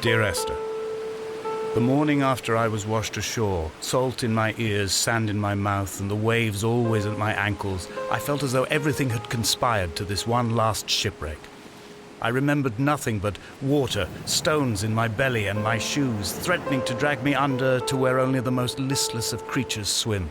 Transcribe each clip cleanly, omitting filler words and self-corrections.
Dear Esther, the morning after I was washed ashore, salt in my ears, sand in my mouth, and the waves always at my ankles, I felt as though everything had conspired to this one last shipwreck. I remembered nothing but water, stones in my belly and my shoes, threatening to drag me under to where only the most listless of creatures swim.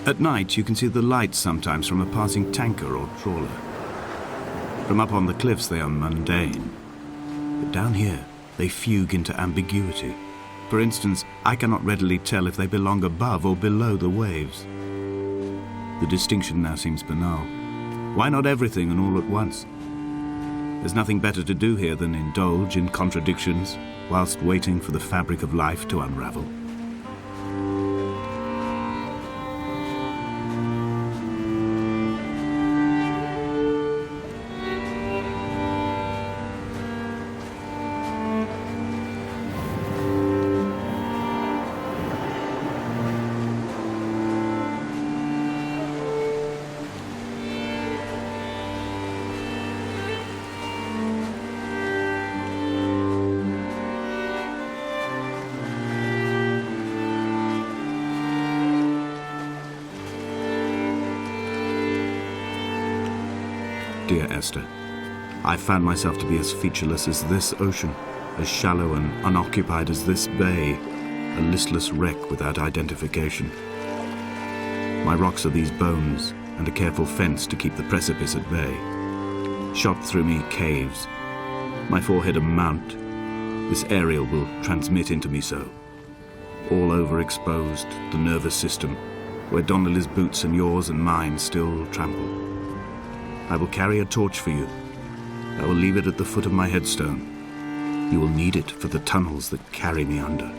At night, you can see the lights sometimes from a passing tanker or trawler. From up on the cliffs, they are mundane. But down here, they fugue into ambiguity. For instance, I cannot readily tell if they belong above or below the waves. The distinction now seems banal. Why not everything and all at once? There's nothing better to do here than indulge in contradictions whilst waiting for the fabric of life to unravel. Dear Esther, I found myself to be as featureless as this ocean, as shallow and unoccupied as this bay, a listless wreck without identification. My rocks are these bones, and a careful fence to keep the precipice at bay. Shot through me caves, my forehead a mount. This aerial will transmit into me so. All overexposed, the nervous system, where Donnelly's boots and yours and mine still trample. I will carry a torch for you. I will leave it at the foot of my headstone. You will need it for the tunnels that carry me under.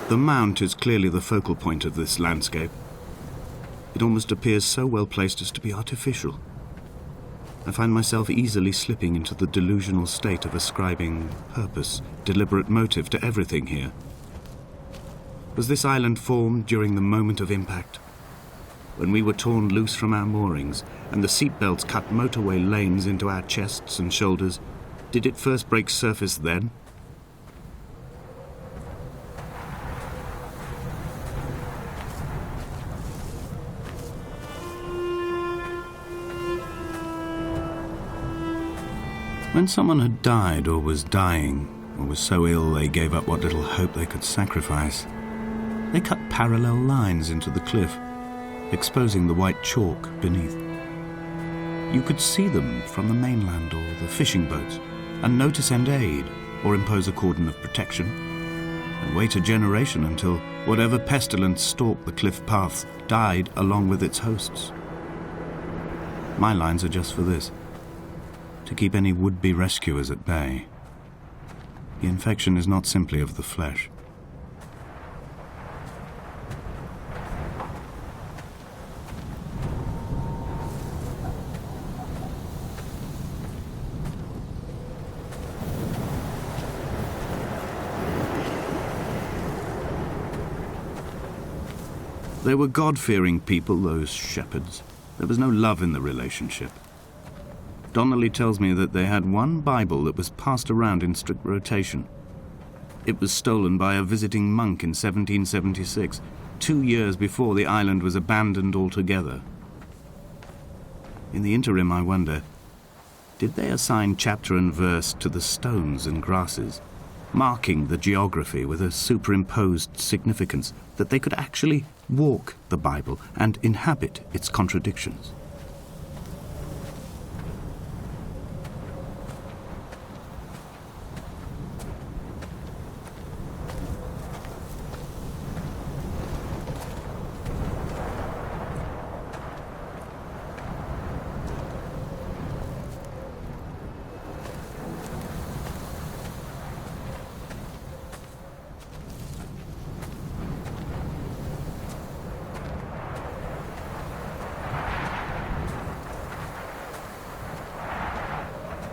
The mount is clearly the focal point of this landscape. It almost appears so well placed as to be artificial. I find myself easily slipping into the delusional state of ascribing purpose, deliberate motive to everything here. Was this island formed during the moment of impact? When we were torn loose from our moorings and the seatbelts cut motorway lanes into our chests and shoulders, did it first break surface then? When someone had died or was dying, or was so ill they gave up what little hope they could sacrifice, they cut parallel lines into the cliff, exposing the white chalk beneath. You could see them from the mainland or the fishing boats, and know to send aid or impose a cordon of protection, and wait a generation until whatever pestilence stalked the cliff paths died along with its hosts. My lines are just for this: to keep any would-be rescuers at bay. The infection is not simply of the flesh. They were God-fearing people, those shepherds. There was no love in the relationship. Donnelly tells me that they had one Bible that was passed around in strict rotation. It was stolen by a visiting monk in 1776, 2 years before the island was abandoned altogether. In the interim, I wonder, did they assign chapter and verse to the stones and grasses, marking the geography with a superimposed significance that they could actually walk the Bible and inhabit its contradictions?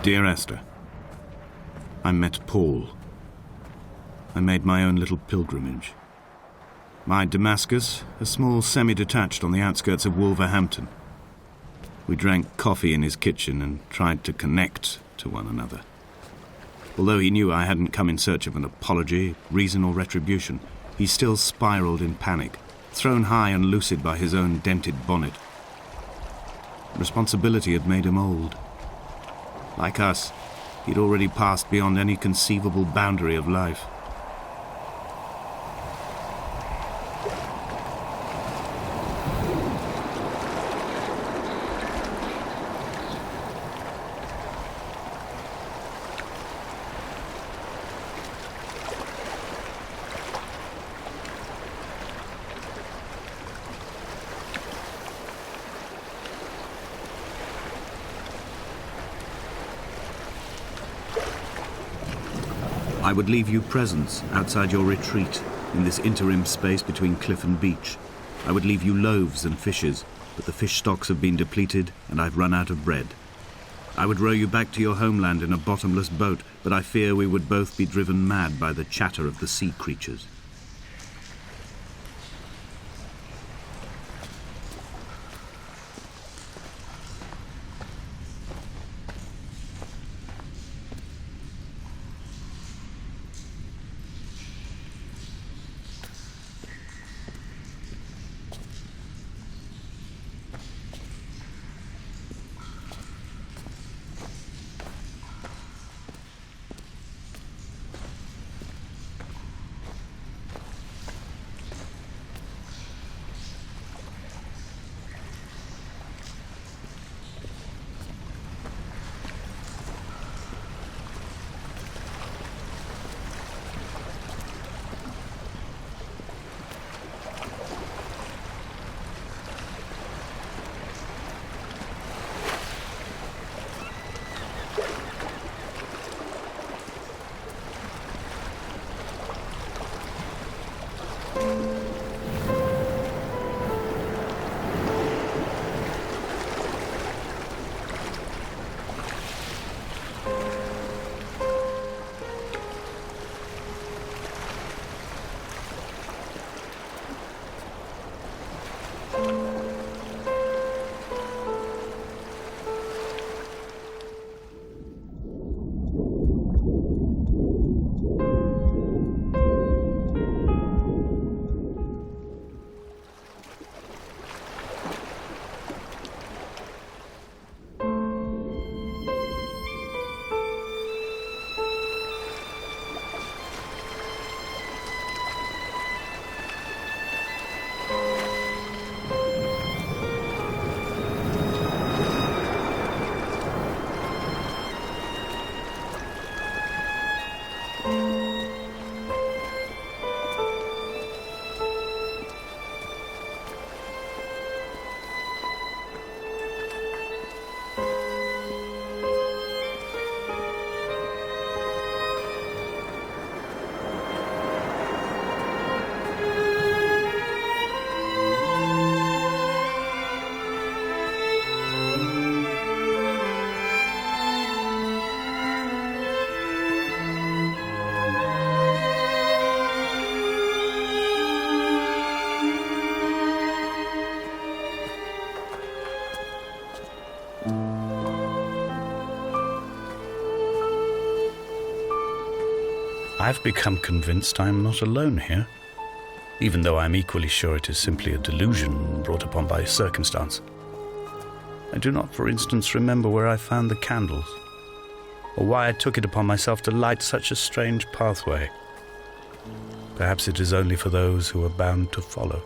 Dear Esther, I met Paul. I made my own little pilgrimage. My Damascus, a small semi-detached on the outskirts of Wolverhampton. We drank coffee in his kitchen and tried to connect to one another. Although he knew I hadn't come in search of an apology, reason or retribution, he still spiraled in panic, thrown high and lucid by his own dented bonnet. Responsibility had made him old. Like us, he'd already passed beyond any conceivable boundary of life. I would leave you presents outside your retreat in this interim space between cliff and beach. I would leave you loaves and fishes, but the fish stocks have been depleted and I've run out of bread. I would row you back to your homeland in a bottomless boat, but I fear we would both be driven mad by the chatter of the sea creatures. I've become convinced I am not alone here, even though I am equally sure it is simply a delusion brought upon by circumstance. I do not, for instance, remember where I found the candles, or why I took it upon myself to light such a strange pathway. Perhaps it is only for those who are bound to follow.